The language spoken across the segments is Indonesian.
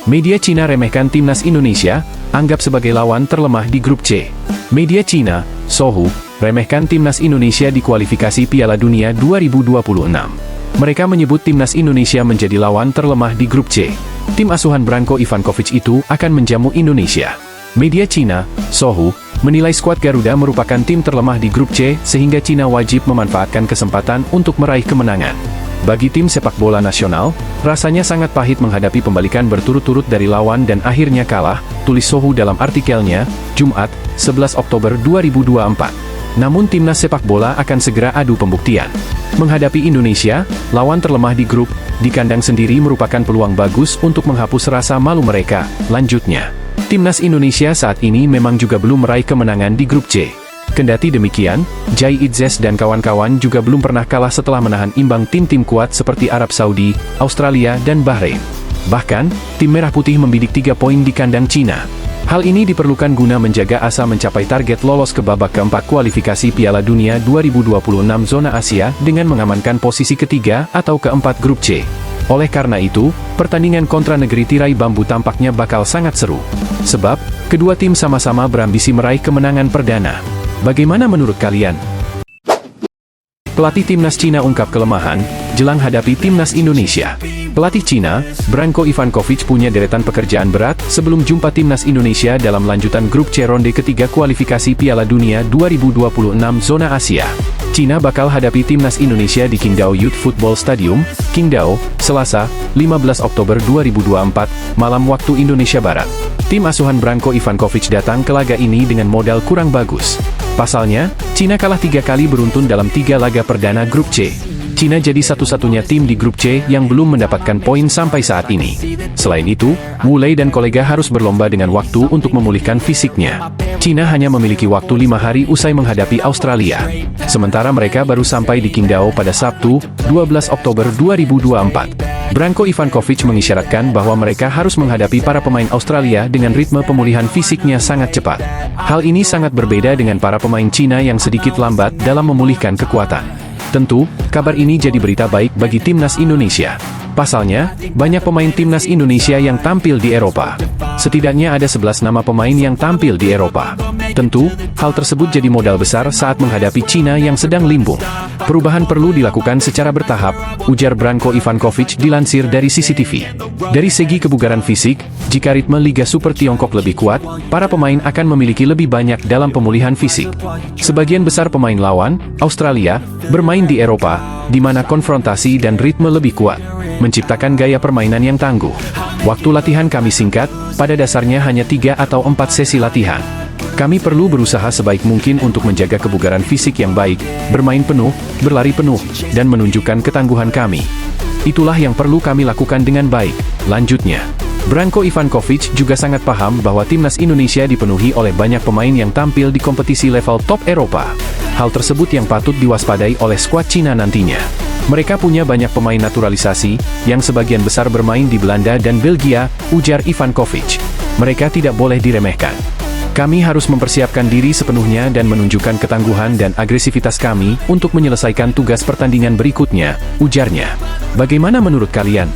Media Cina remehkan timnas Indonesia, anggap sebagai lawan terlemah di grup C. Media Cina, Sohu, remehkan timnas Indonesia di kualifikasi Piala Dunia 2026. Mereka menyebut timnas Indonesia menjadi lawan terlemah di grup C. Tim asuhan Branko Ivankovic itu akan menjamu Indonesia. Media Cina, Sohu, menilai skuad Garuda merupakan tim terlemah di grup C sehingga Cina wajib memanfaatkan kesempatan untuk meraih kemenangan. Bagi tim sepak bola nasional, rasanya sangat pahit menghadapi pembalikan berturut-turut dari lawan dan akhirnya kalah, tulis Sohu dalam artikelnya, Jumat, 11 Oktober 2024. Namun timnas sepak bola akan segera adu pembuktian. Menghadapi Indonesia, lawan terlemah di grup, di kandang sendiri merupakan peluang bagus untuk menghapus rasa malu mereka, lanjutnya. Timnas Indonesia saat ini memang juga belum meraih kemenangan di grup C. Kendati demikian, Jai Itzes dan kawan-kawan juga belum pernah kalah setelah menahan imbang tim-tim kuat seperti Arab Saudi, Australia, dan Bahrain. Bahkan, tim Merah Putih membidik 3 poin di kandang Cina. Hal ini diperlukan guna menjaga asa mencapai target lolos ke babak keempat kualifikasi Piala Dunia 2026 zona Asia dengan mengamankan posisi ketiga atau keempat grup C. Oleh karena itu, pertandingan kontra negeri tirai bambu tampaknya bakal sangat seru. Sebab, kedua tim sama-sama berambisi meraih kemenangan perdana. Bagaimana menurut kalian? Pelatih timnas Cina ungkap kelemahan, jelang hadapi timnas Indonesia. Pelatih Cina, Branko Ivankovic punya deretan pekerjaan berat sebelum jumpa timnas Indonesia dalam lanjutan grup C ronde ketiga kualifikasi Piala Dunia 2026 zona Asia. Cina bakal hadapi timnas Indonesia di Qingdao Youth Football Stadium, Qingdao, Selasa, 15 Oktober 2024, malam waktu Indonesia Barat. Tim asuhan Branko Ivankovic datang ke laga ini dengan modal kurang bagus. Pasalnya, Cina kalah 3 kali beruntun dalam 3 laga perdana grup C. Cina jadi satu-satunya tim di grup C yang belum mendapatkan poin sampai saat ini. Selain itu, Wu Lei dan kolega harus berlomba dengan waktu untuk memulihkan fisiknya. Cina hanya memiliki waktu 5 hari usai menghadapi Australia. Sementara mereka baru sampai di Qingdao pada Sabtu, 12 Oktober 2024. Branko Ivankovic mengisyaratkan bahwa mereka harus menghadapi para pemain Australia dengan ritme pemulihan fisiknya sangat cepat. Hal ini sangat berbeda dengan para pemain Cina yang sedikit lambat dalam memulihkan kekuatan. Tentu, kabar ini jadi berita baik bagi timnas Indonesia. Pasalnya, banyak pemain timnas Indonesia yang tampil di Eropa. Setidaknya ada 11 nama pemain yang tampil di Eropa. Tentu, hal tersebut jadi modal besar saat menghadapi Cina yang sedang limbung. Perubahan perlu dilakukan secara bertahap, ujar Branko Ivankovic dilansir dari CCTV. Dari segi kebugaran fisik, jika ritme Liga Super Tiongkok lebih kuat, para pemain akan memiliki lebih banyak dalam pemulihan fisik. Sebagian besar pemain lawan, Australia, bermain di Eropa, di mana konfrontasi dan ritme lebih kuat, menciptakan gaya permainan yang tangguh. Waktu latihan kami singkat, pada dasarnya hanya 3 atau 4 sesi latihan. Kami perlu berusaha sebaik mungkin untuk menjaga kebugaran fisik yang baik, bermain penuh, berlari penuh, dan menunjukkan ketangguhan kami. Itulah yang perlu kami lakukan dengan baik, lanjutnya. Branko Ivankovic juga sangat paham bahwa timnas Indonesia dipenuhi oleh banyak pemain yang tampil di kompetisi level top Eropa. Hal tersebut yang patut diwaspadai oleh skuad Cina nantinya. Mereka punya banyak pemain naturalisasi, yang sebagian besar bermain di Belanda dan Belgia, ujar Ivankovic. Mereka tidak boleh diremehkan. Kami harus mempersiapkan diri sepenuhnya dan menunjukkan ketangguhan dan agresivitas kami untuk menyelesaikan tugas pertandingan berikutnya, ujarnya. Bagaimana menurut kalian?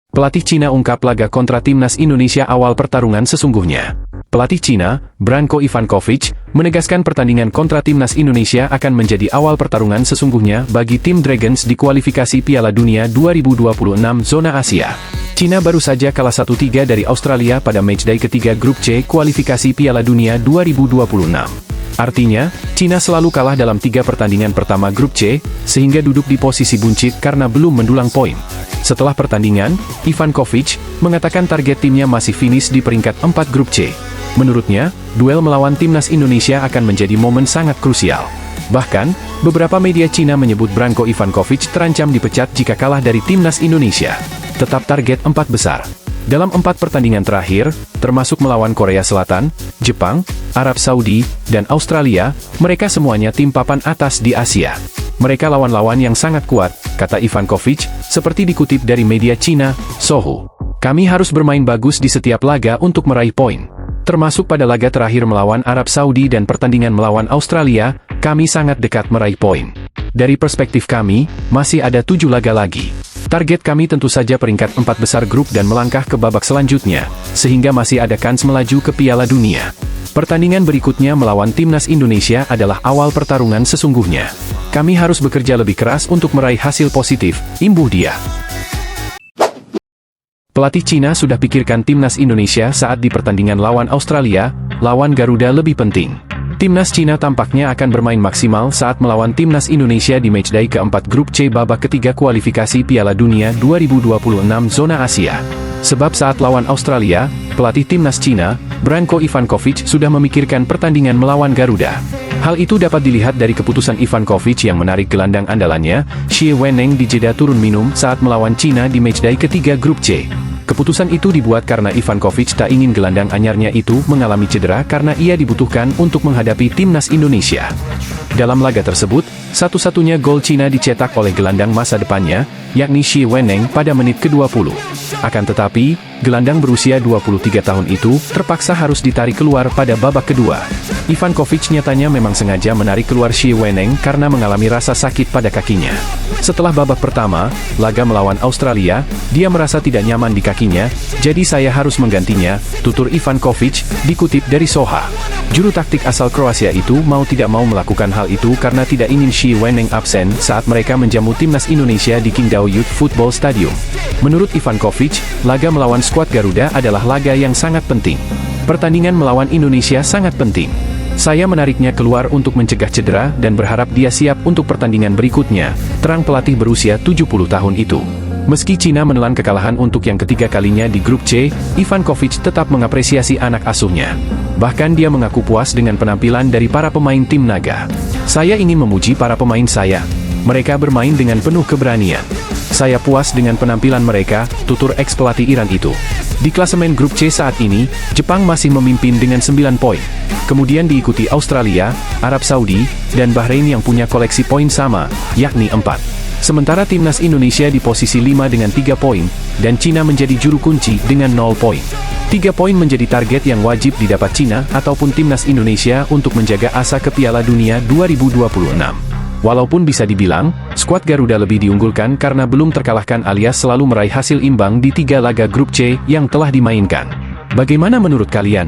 Pelatih Cina ungkap laga kontra timnas Indonesia awal pertarungan sesungguhnya. Pelatih Cina, Branko Ivankovic, menegaskan pertandingan kontra timnas Indonesia akan menjadi awal pertarungan sesungguhnya bagi tim Dragons di kualifikasi Piala Dunia 2026 zona Asia. Cina baru saja kalah 1-3 dari Australia pada matchday ketiga grup C kualifikasi Piala Dunia 2026. Artinya, Cina selalu kalah dalam 3 pertandingan pertama grup C, sehingga duduk di posisi buncit karena belum mendulang poin. Setelah pertandingan, Ivankovic mengatakan target timnya masih finish di peringkat 4 grup C. Menurutnya, duel melawan timnas Indonesia akan menjadi momen sangat krusial. Bahkan, beberapa media Cina menyebut Branko Ivankovic terancam dipecat jika kalah dari timnas Indonesia. Tetap target 4 besar. Dalam 4 pertandingan terakhir, termasuk melawan Korea Selatan, Jepang, Arab Saudi, dan Australia, mereka semuanya tim papan atas di Asia. Mereka lawan-lawan yang sangat kuat, kata Ivankovic, seperti dikutip dari media Cina, Sohu. Kami harus bermain bagus di setiap laga untuk meraih poin. Termasuk pada laga terakhir melawan Arab Saudi dan pertandingan melawan Australia, kami sangat dekat meraih poin. Dari perspektif kami, masih ada 7 laga lagi. Target kami tentu saja peringkat 4 besar grup dan melangkah ke babak selanjutnya, sehingga masih ada kans melaju ke Piala Dunia. Pertandingan berikutnya melawan Timnas Indonesia adalah awal pertarungan sesungguhnya. Kami harus bekerja lebih keras untuk meraih hasil positif, imbuh dia. Pelatih Cina sudah pikirkan Timnas Indonesia saat di pertandingan lawan Australia, lawan Garuda lebih penting. Timnas Cina tampaknya akan bermain maksimal saat melawan Timnas Indonesia di matchday keempat grup C babak ketiga kualifikasi Piala Dunia 2026 zona Asia. Sebab saat lawan Australia, pelatih Timnas Cina, Branko Ivankovic sudah memikirkan pertandingan melawan Garuda. Hal itu dapat dilihat dari keputusan Ivankovic yang menarik gelandang andalannya, Xie Weneng di jeda turun minum saat melawan Cina di matchday ketiga grup C. Keputusan itu dibuat karena Ivankovic tak ingin gelandang anyarnya itu mengalami cedera karena ia dibutuhkan untuk menghadapi Timnas Indonesia. Dalam laga tersebut, satu-satunya gol Cina dicetak oleh gelandang masa depannya, yakni Xie Weneng pada menit ke-20. Akan tetapi, gelandang berusia 23 tahun itu terpaksa harus ditarik keluar pada babak kedua. Ivankovic nyatanya memang sengaja menarik keluar Xie Weneng karena mengalami rasa sakit pada kakinya. Setelah babak pertama, laga melawan Australia, dia merasa tidak nyaman di kakinya, jadi saya harus menggantinya, tutur Ivankovic, dikutip dari Soha. Juru taktik asal Kroasia itu mau tidak mau melakukan hal itu karena tidak ingin Xie Weneng absen saat mereka menjamu Timnas Indonesia di Qingdao Youth Football Stadium. Menurut Ivankovic, laga melawan skuad Garuda adalah laga yang sangat penting. Pertandingan melawan Indonesia sangat penting. Saya menariknya keluar untuk mencegah cedera dan berharap dia siap untuk pertandingan berikutnya, terang pelatih berusia 70 tahun itu. Meski Cina menelan kekalahan untuk yang ketiga kalinya di grup C, Ivankovic tetap mengapresiasi anak asuhnya. Bahkan dia mengaku puas dengan penampilan dari para pemain tim naga. Saya ingin memuji para pemain saya. Mereka bermain dengan penuh keberanian. Saya puas dengan penampilan mereka, tutur ex-pelatih Iran itu. Di klasemen grup C saat ini, Jepang masih memimpin dengan 9 poin. Kemudian diikuti Australia, Arab Saudi, dan Bahrain yang punya koleksi poin sama, yakni 4. Sementara Timnas Indonesia di posisi 5 dengan 3 poin, dan Cina menjadi juru kunci dengan 0 poin. 3 poin menjadi target yang wajib didapat Cina ataupun Timnas Indonesia untuk menjaga asa ke Piala Dunia 2026. Walaupun bisa dibilang, skuad Garuda lebih diunggulkan karena belum terkalahkan alias selalu meraih hasil imbang di 3 laga grup C yang telah dimainkan. Bagaimana menurut kalian?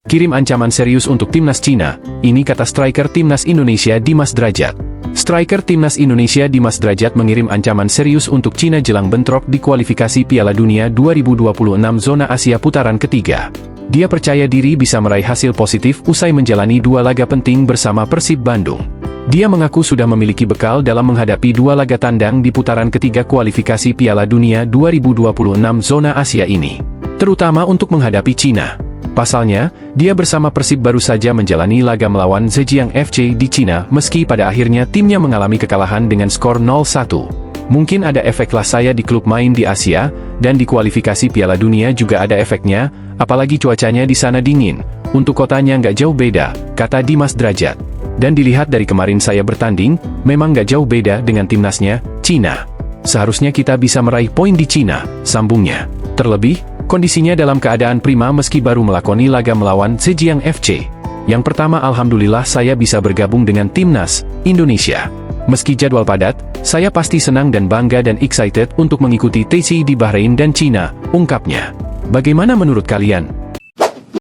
Kirim ancaman serius untuk Timnas Cina, ini kata striker Timnas Indonesia Dimas Drajat. Striker Timnas Indonesia Dimas Drajat mengirim ancaman serius untuk Cina jelang bentrok di kualifikasi Piala Dunia 2026 zona Asia putaran ketiga. Dia percaya diri bisa meraih hasil positif usai menjalani 2 laga penting bersama Persib Bandung. Dia mengaku sudah memiliki bekal dalam menghadapi 2 laga tandang di putaran ketiga kualifikasi Piala Dunia 2026 zona Asia ini, terutama untuk menghadapi Cina. Pasalnya, dia bersama Persib baru saja menjalani laga melawan Zhejiang FC di Cina meski pada akhirnya timnya mengalami kekalahan dengan skor 0-1. Mungkin ada efeklah saya di klub main di Asia, dan di kualifikasi Piala Dunia juga ada efeknya, apalagi cuacanya di sana dingin. Untuk kotanya nggak jauh beda, kata Dimas Drajat. Dan dilihat dari kemarin saya bertanding, memang nggak jauh beda dengan timnasnya, Cina. Seharusnya kita bisa meraih poin di Cina, sambungnya. Terlebih, kondisinya dalam keadaan prima meski baru melakoni laga melawan Zhejiang FC. Yang pertama alhamdulillah saya bisa bergabung dengan Timnas Indonesia. Meski jadwal padat, saya pasti senang dan bangga dan excited untuk mengikuti TC di Bahrain dan Cina, ungkapnya. Bagaimana menurut kalian?